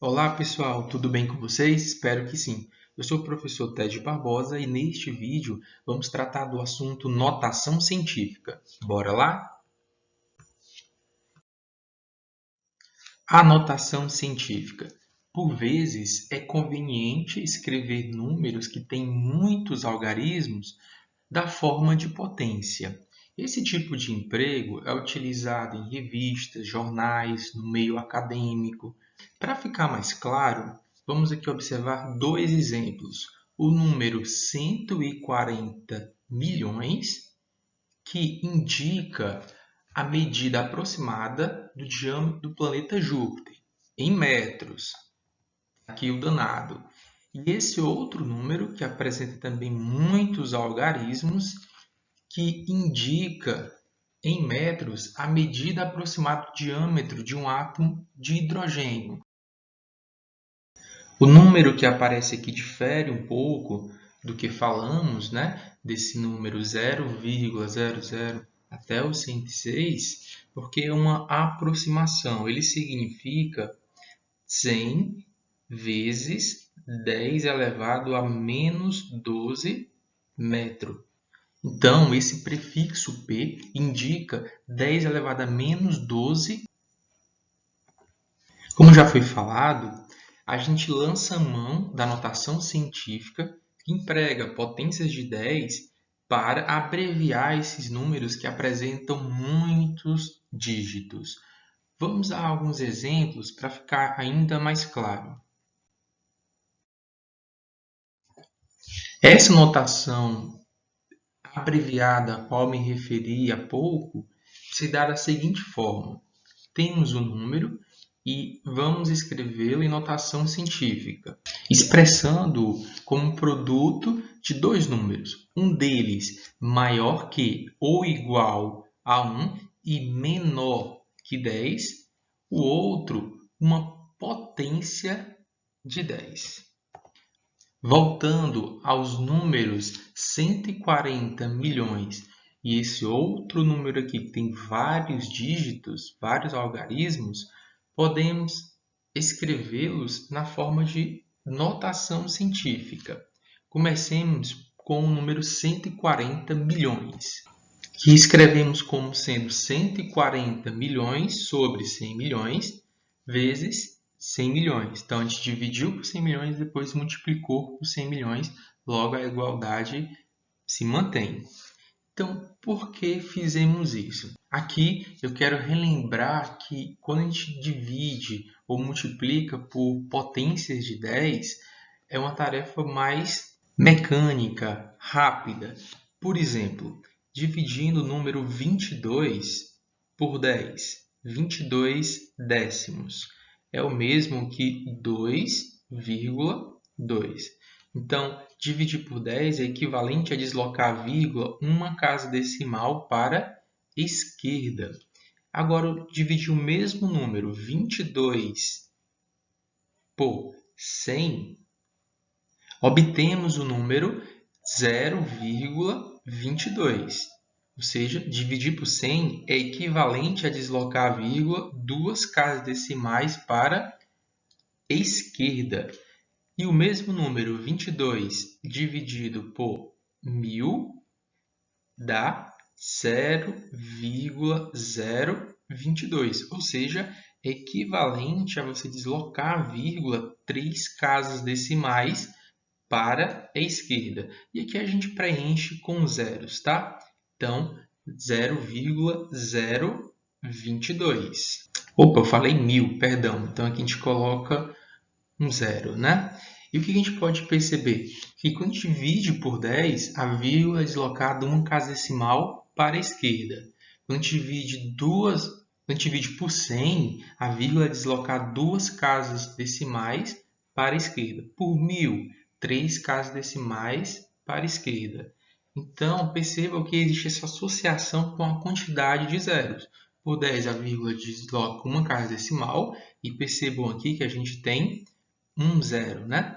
Olá pessoal, tudo bem com vocês? Espero que sim. Eu sou o professor Ted Barbosa e neste vídeo vamos tratar do assunto notação científica. Bora lá? A notação científica. Por vezes é conveniente escrever números que têm muitos algarismos da forma de potência. Esse tipo de emprego é utilizado em revistas, jornais, no meio acadêmico. Para ficar mais claro, vamos aqui observar dois exemplos. O número 140 milhões, que indica a medida aproximada do diâmetro do planeta Júpiter, em metros. Aqui o danado. E esse outro número, que apresenta também muitos algarismos, que indica em metros a medida aproximada do diâmetro de um átomo de hidrogênio. O número que aparece aqui difere um pouco do que falamos, né? Desse número 0,00 até o 106, porque é uma aproximação. Ele significa 100 vezes 10 elevado a menos 12 metro. Então, esse prefixo P indica 10 elevado a menos 12. Como já foi falado, a gente lança mão da notação científica que emprega potências de 10 para abreviar esses números que apresentam muitos dígitos. Vamos a alguns exemplos para ficar ainda mais claro. Essa notação abreviada a qual me referi há pouco se dá da seguinte forma. Temos um número e vamos escrevê-lo em notação científica, expressando-o como produto de dois números, um deles maior que ou igual a 1 e menor que 10, o outro uma potência de 10. Voltando aos números 140 milhões e esse outro número aqui que tem vários dígitos, vários algarismos, podemos escrevê-los na forma de notação científica. Comecemos com o número 140 milhões, que escrevemos como sendo 140 milhões sobre 100 milhões vezes 100 milhões. Então, a gente dividiu por 100 milhões e depois multiplicou por 100 milhões. Logo, a igualdade se mantém. Então, por que fizemos isso? Aqui eu quero relembrar que quando a gente divide ou multiplica por potências de 10, é uma tarefa mais mecânica, rápida. Por exemplo, dividindo o número 22 por 10, 22 décimos é o mesmo que 2,2. Então, dividir por 10 é equivalente a deslocar a vírgula uma casa decimal para a esquerda. Agora, dividir o mesmo número, 22 por 100, obtemos o número 0,22. Ou seja, dividir por 100 é equivalente a deslocar a vírgula duas casas decimais para a esquerda. E o mesmo número 22 dividido por 1000 dá 0,022, ou seja, é equivalente a você deslocar a vírgula 3 casas decimais para a esquerda. E aqui a gente preenche com zeros, tá? Então, 0,022. Opa, eu falei 1000, perdão. Então, aqui a gente coloca um zero, né? E o que a gente pode perceber? Que quando a gente divide por 10, a vírgula é deslocada uma casa decimal para a esquerda. Quando a gente divide por 100, a vírgula é deslocada duas casas decimais para a esquerda. Por 1000, 3 casas decimais para a esquerda. Então, percebam que existe essa associação com a quantidade de zeros. Por 10, a vírgula desloca uma casa decimal. E percebam aqui que a gente tem um zero, né?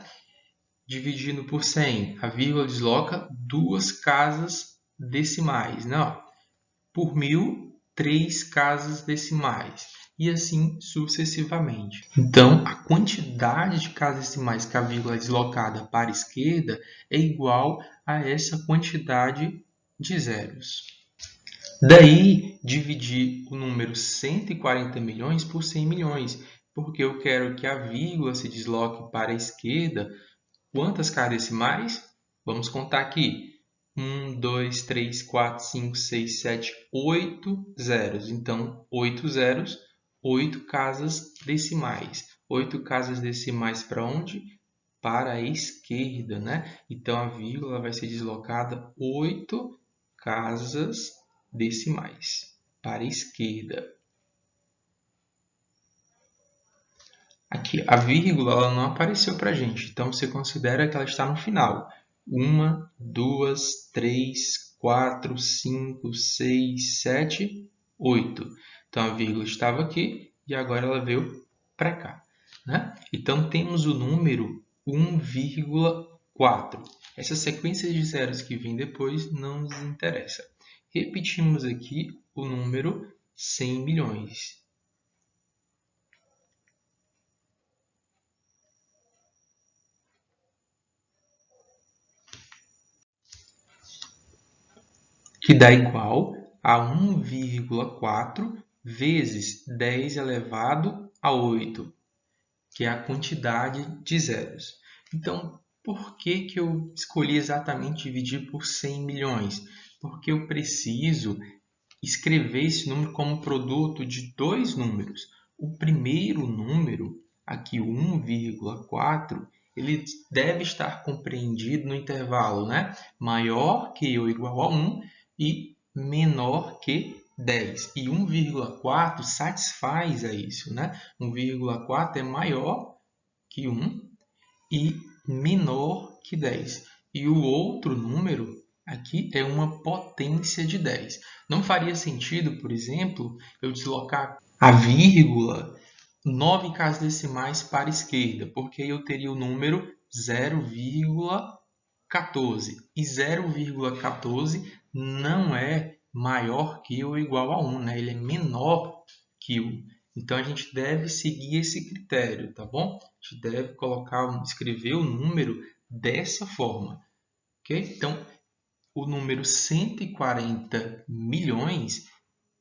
Dividindo por 100, a vírgula desloca duas casas decimais, né? Por 1000, 3 casas decimais. e assim sucessivamente. Então, a quantidade de casas decimais que a vírgula é deslocada para a esquerda é igual a essa quantidade de zeros. Daí, dividir o número 140 milhões por 100 milhões, porque eu quero que a vírgula se desloque para a esquerda. Quantas casas decimais? Vamos contar aqui. 1, 2, 3, 4, 5, 6, 7, 8 zeros. Então, 8 zeros, 8 casas decimais. 8 casas decimais para onde? Para a esquerda, né? Então, a vírgula vai ser deslocada 8 casas decimais para a esquerda. Aqui, a vírgula ela não apareceu para a gente, então você considera que ela está no final. 1, 2, 3, 4, 5, 6, 7, 8. Então, a vírgula estava aqui e agora ela veio para cá, né? Então, temos o número 1,4. Essa sequência de zeros que vem depois não nos interessa. Repetimos aqui o número 100 milhões. Que dá igual a 1,4 vezes 10 elevado a 8, que é a quantidade de zeros. Então, por que eu escolhi exatamente dividir por 100 milhões? Porque eu preciso escrever esse número como produto de dois números. O primeiro número, aqui o 1,4, ele deve estar compreendido no intervalo, né? Maior que ou igual a 1 e menor que 10. E 1,4 satisfaz a isso, né? 1,4 é maior que 1 e menor que 10. E o outro número aqui é uma potência de 10. Não faria sentido, por exemplo, eu deslocar a vírgula 9 casas decimais para a esquerda, porque eu teria o número 0,14. E 0,14 não é maior que ou igual a 1, né? Ele é menor que 1. Então, a gente deve seguir esse critério, tá bom? A gente deve escrever o número dessa forma, ok? Então, o número 140 milhões,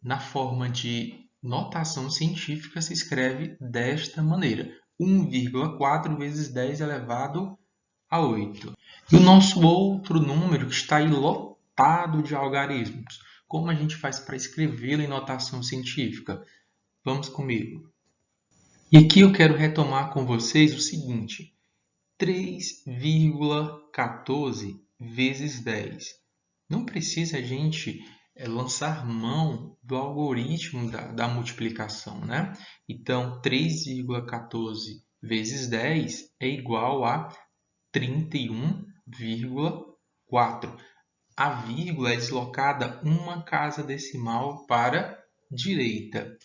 na forma de notação científica, se escreve desta maneira. 1,4 vezes 10 elevado a 8. E o nosso outro número que está aí lotado de algarismos. Como a gente faz para escrevê-lo em notação científica? Vamos comigo. E aqui eu quero retomar com vocês o seguinte: 3,14 vezes 10. Não precisa a gente lançar mão do algoritmo da multiplicação, né? Então, 3,14 vezes 10 é igual a 31,4. A vírgula é deslocada uma casa decimal para a direita.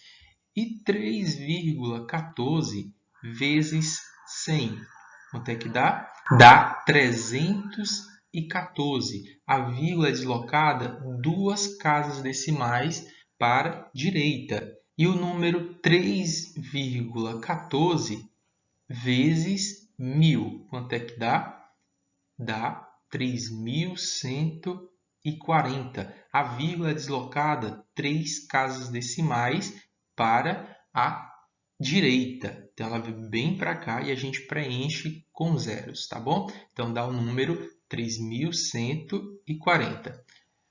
E 3,14 vezes 100. Quanto é que dá? Dá 314. A vírgula é deslocada duas casas decimais para a direita. E o número 3,14 vezes 1000. Quanto é que dá? Dá 3.140. A vírgula é deslocada três casas decimais para a direita. Então, ela vem bem para cá e a gente preenche com zeros, tá bom? Então, dá o número 3.140.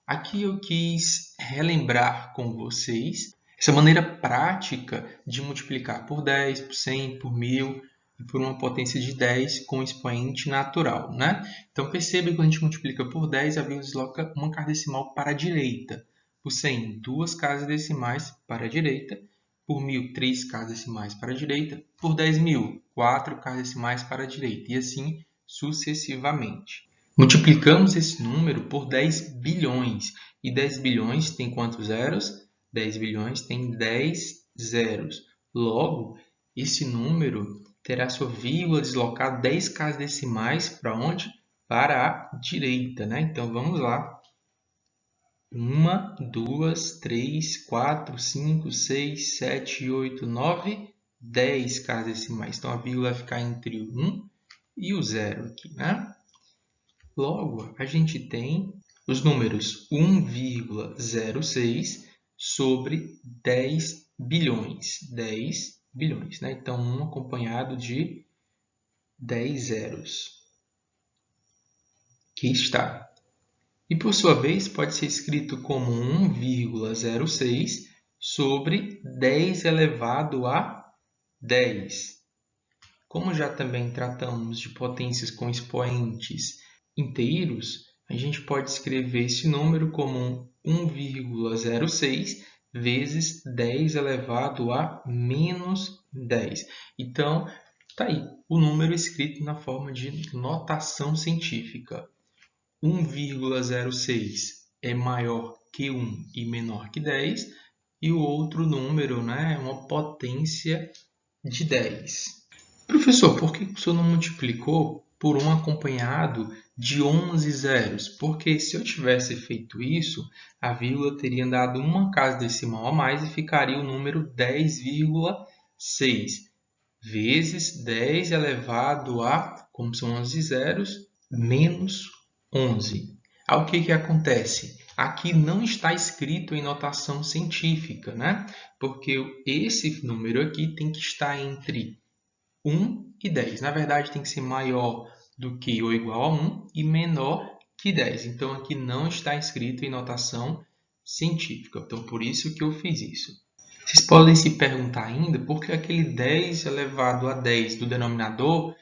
Aqui eu quis relembrar com vocês essa maneira prática de multiplicar por 10, por 100, por 1000 e por uma potência de 10 com expoente natural, né? Então, perceba que quando a gente multiplica por 10, a vírgula desloca uma casa decimal para a direita. Por 100, duas casas decimais para a direita. Por 1000, três casas decimais para a direita. Por 10.000, quatro casas decimais para a direita. E assim sucessivamente. Multiplicamos esse número por 10 bilhões. E 10 bilhões tem quantos zeros? 10 bilhões tem 10 zeros. Logo, esse número terá sua vírgula deslocada 10 casas decimais para onde? Para a direita, né? Então, vamos lá. 1, 2, 3, 4, 5, 6, 7, 8, 9, 10 casas decimais. Então, a vírgula vai ficar entre o 1 e o 0 aqui, né? Logo, a gente tem os números 1,06 sobre 10 bilhões. 10 bilhões, né? Então, 1 acompanhado de 10 zeros. Aqui está. E, por sua vez, pode ser escrito como 1,06 sobre 10 elevado a 10. Como já também tratamos de potências com expoentes inteiros, a gente pode escrever esse número como 1,06 vezes 10 elevado a menos 10. Então, está aí o número escrito na forma de notação científica. 1,06 é maior que 1 e menor que 10, e o outro número, né, é uma potência de 10. Professor, por que o senhor não multiplicou por 1 acompanhado de 11 zeros? Porque se eu tivesse feito isso, a vírgula teria dado uma casa decimal a mais e ficaria o número 10,6 vezes 10 elevado a, como são 11 zeros, menos 11. Aí o que acontece? Aqui não está escrito em notação científica, né? Porque esse número aqui tem que estar entre 1 e 10. Na verdade, tem que ser maior do que ou igual a 1 e menor que 10. Então, aqui não está escrito em notação científica. Então, por isso que eu fiz isso. Vocês podem se perguntar ainda por que aquele 10 elevado a 10 do denominador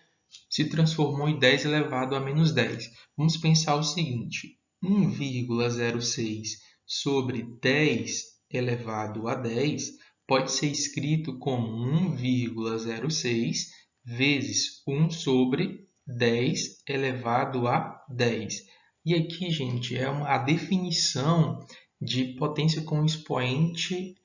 se transformou em 10 elevado a menos 10. Vamos pensar o seguinte: 1,06 sobre 10 elevado a 10 pode ser escrito como 1,06 vezes 1 sobre 10 elevado a 10. E aqui, gente, é a definição de potência com expoente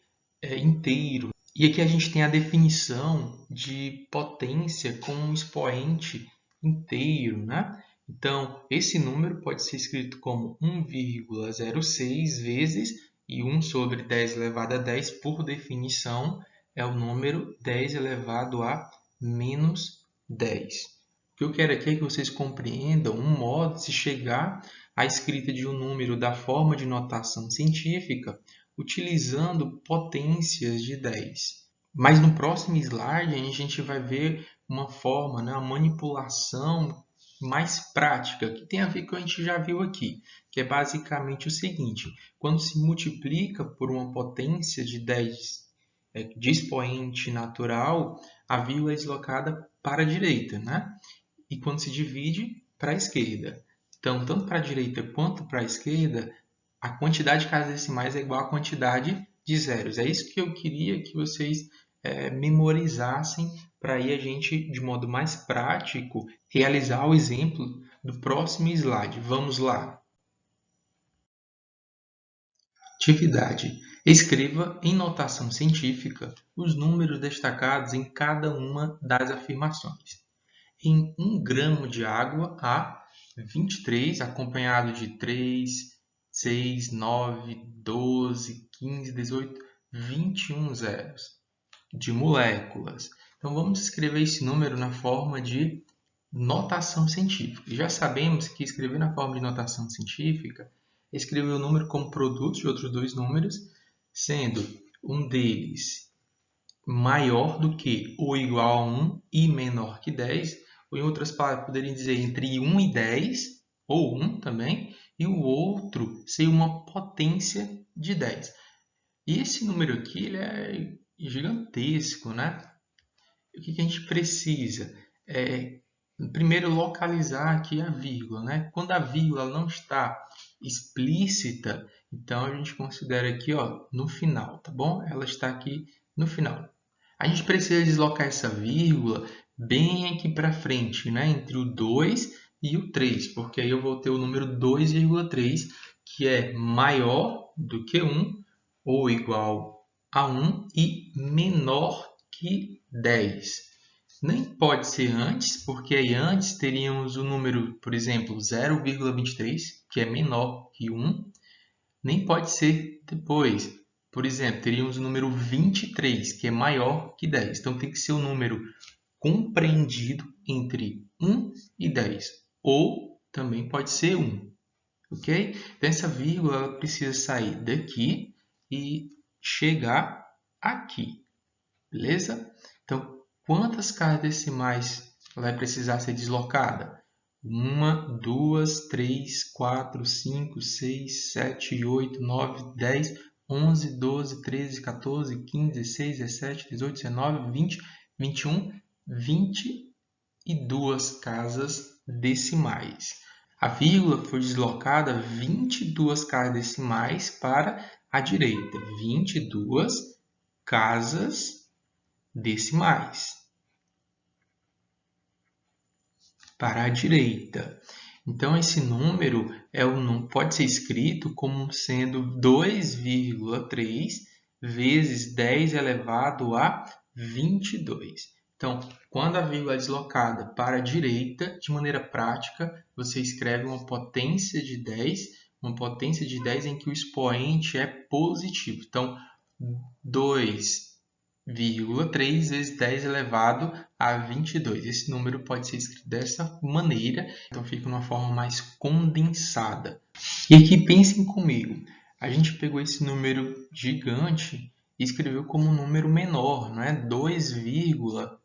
inteiro. E aqui a gente tem a definição de potência com um expoente inteiro, né? Então, esse número pode ser escrito como 1,06 vezes, e 1 sobre 10 elevado a 10, por definição, é o número 10 elevado a menos 10. O que eu quero aqui é que vocês compreendam um modo de se chegar à escrita de um número da forma de notação científica utilizando potências de 10. Mas no próximo slide a gente vai ver uma forma, né, uma manipulação mais prática, que tem a ver com o que a gente já viu aqui, que é basicamente o seguinte: quando se multiplica por uma potência de 10 de expoente natural, a vírgula é deslocada para a direita, né? E quando se divide, para a esquerda. Então, tanto para a direita quanto para a esquerda, a quantidade de casas decimais é igual à quantidade de zeros. É isso que eu queria que vocês memorizassem, para aí a gente, de modo mais prático, realizar o exemplo do próximo slide. Vamos lá. Atividade. Escreva em notação científica os números destacados em cada uma das afirmações. Em 1 gramo de água há 23, acompanhado de 3, 6, 9, 12, 15, 18, 21 zeros de moléculas. Então, vamos escrever esse número na forma de notação científica. Já sabemos que escrever na forma de notação científica é escrever o número como produto de outros dois números, sendo um deles maior do que ou igual a 1 e menor que 10, ou em outras palavras, poderia dizer entre 1 e 10, ou 1 também, e o outro ser uma potência de 10. E esse número aqui ele é gigantesco, né? O que a gente precisa? Primeiro, localizar aqui a vírgula, né? Quando a vírgula não está explícita, então a gente considera aqui, ó, no final, tá bom? Ela está aqui no final. A gente precisa deslocar essa vírgula bem aqui para frente, né? Entre o 2 e o 3, porque aí eu vou ter o número 2,3, que é maior do que 1 ou igual a 1 e menor que 10. Nem pode ser antes, porque aí antes teríamos o número, por exemplo, 0,23, que é menor que 1, nem pode ser depois. Por exemplo, teríamos o número 23, que é maior que 10. Então, tem que ser um número compreendido entre 1 e 10. Ou também pode ser 1. Ok? Então, essa vírgula ela precisa sair daqui e chegar aqui. Beleza? Então, quantas casas decimais vai precisar ser deslocada? 1, 2, 3, 4, 5, 6, 7, 8, 9, 10, 11, 12, 13, 14, 15, 16, 17, 18, 19, 20, 21, 22 casas decimais. A vírgula foi deslocada 22 casas decimais para a direita. 22 casas decimais para a direita. Então, esse número pode ser escrito como sendo 2,3 vezes 10 elevado a 22. Então, quando a vírgula é deslocada para a direita, de maneira prática, você escreve uma potência de 10 em que o expoente é positivo. Então, 2,3 vezes 10 elevado a 22. Esse número pode ser escrito dessa maneira, então fica uma forma mais condensada. E aqui pensem comigo, a gente pegou esse número gigante e escreveu como um número menor, não é? 2,3.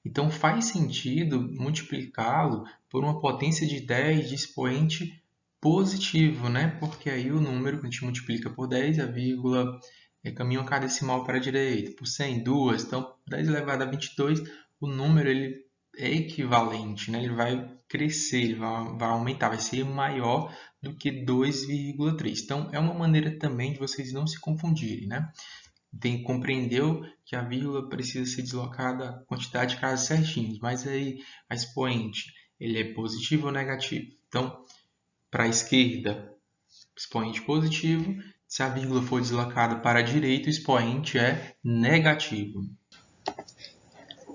Então faz sentido multiplicá-lo por uma potência de 10 de expoente positivo, né? Porque aí o número que a gente multiplica por 10, a vírgula caminha cada decimal para a direita, por 100, 2. Então, 10 elevado a 22, o número ele é equivalente, né? Ele vai crescer, ele vai aumentar, vai ser maior do que 2,3. Então, é uma maneira também de vocês não se confundirem, né? Compreendeu que a vírgula precisa ser deslocada a quantidade de casas certinhos, mas aí a expoente ele é positivo ou negativo? Então, para a esquerda, expoente positivo. Se a vírgula for deslocada para a direita, o expoente é negativo.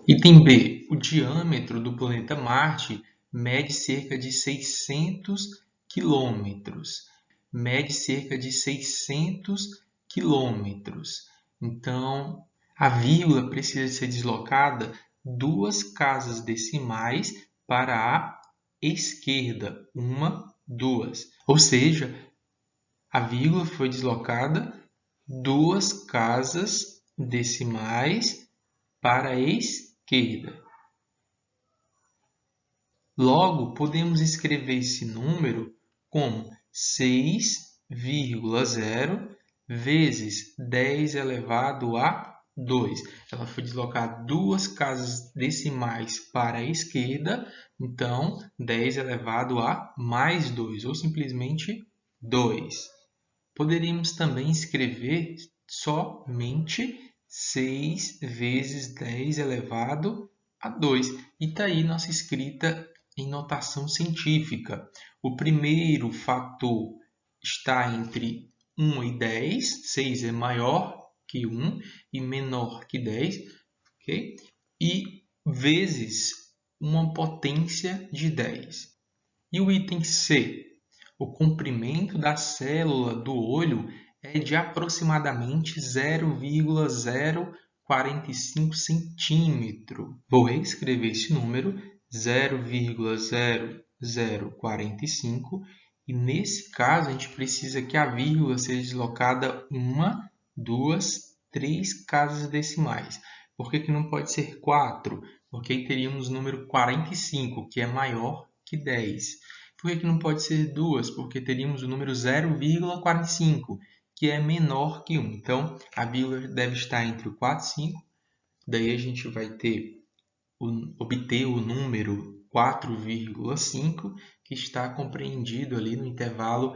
Item B. O diâmetro do planeta Marte mede cerca de 600 quilômetros. Mede cerca de 600 quilômetros. Então, a vírgula precisa ser deslocada 2 casas decimais para a esquerda. 1, 2. Ou seja, a vírgula foi deslocada 2 casas decimais para a esquerda. Logo, podemos escrever esse número como 6,0 vezes 10 elevado a 2. Ela foi deslocada 2 casas decimais para a esquerda, então 10 elevado a mais 2, ou simplesmente 2. Poderíamos também escrever somente 6 vezes 10 elevado a 2. E está aí nossa escrita em notação científica. O primeiro fator está entre 1 e 10. 6 é maior que 1 e menor que 10. Okay? E vezes uma potência de 10. E o item C? O comprimento da célula do olho é de aproximadamente 0,045 centímetro. Vou reescrever esse número, 0,0045, e nesse caso a gente precisa que a vírgula seja deslocada 1, 2, 3 casas decimais. Por que não pode ser 4? Porque aí teríamos o número 45, que é maior que 10. Por que não pode ser 2? Porque teríamos o número 0,45, que é menor que 1. Então, a vírgula deve estar entre o 4 e 5. Daí a gente vai obter o número 4,5, que está compreendido ali no intervalo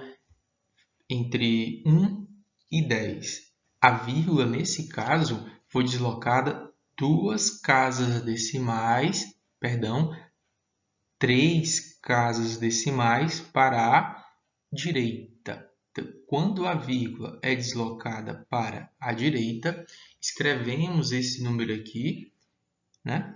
entre 1 e 10. A vírgula, nesse caso, foi deslocada 2 casas decimais, 3 casas decimais para a direita. Então, quando a vírgula é deslocada para a direita, escrevemos esse número aqui, né?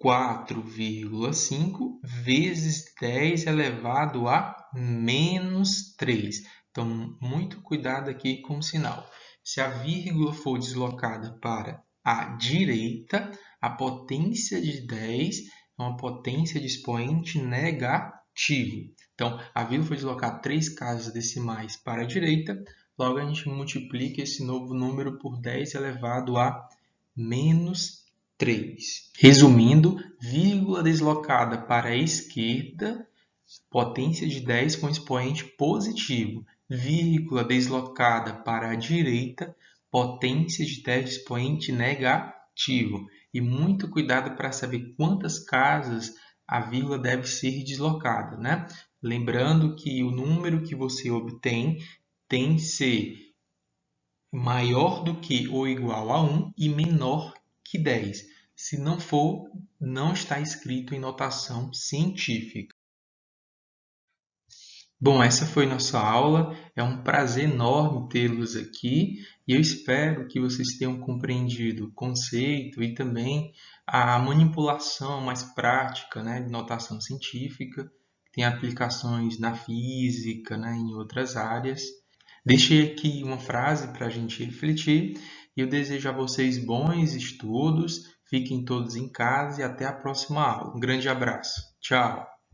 4,5 vezes 10 elevado a menos 3. Então, muito cuidado aqui com o sinal. Se a vírgula for deslocada para a direita, a potência de 10 é uma potência de expoente negativo. Então, a vírgula foi deslocada 3 casas decimais para a direita, logo a gente multiplica esse novo número por 10 elevado a menos 3. Resumindo, vírgula deslocada para a esquerda, potência de 10 com expoente positivo. Vírgula deslocada para a direita, potência de 10 expoente negativo. E muito cuidado para saber quantas casas a vírgula deve ser deslocada, né? Lembrando que o número que você obtém tem que ser maior do que ou igual a 1 e menor que 10. Se não for, não está escrito em notação científica. Bom, essa foi nossa aula. É um prazer enorme tê-los aqui e eu espero que vocês tenham compreendido o conceito e também a manipulação mais prática, né, de notação científica. Tem aplicações na física, né, em outras áreas. Deixei aqui uma frase para a gente refletir e eu desejo a vocês bons estudos. Fiquem todos em casa e até a próxima aula. Um grande abraço. Tchau!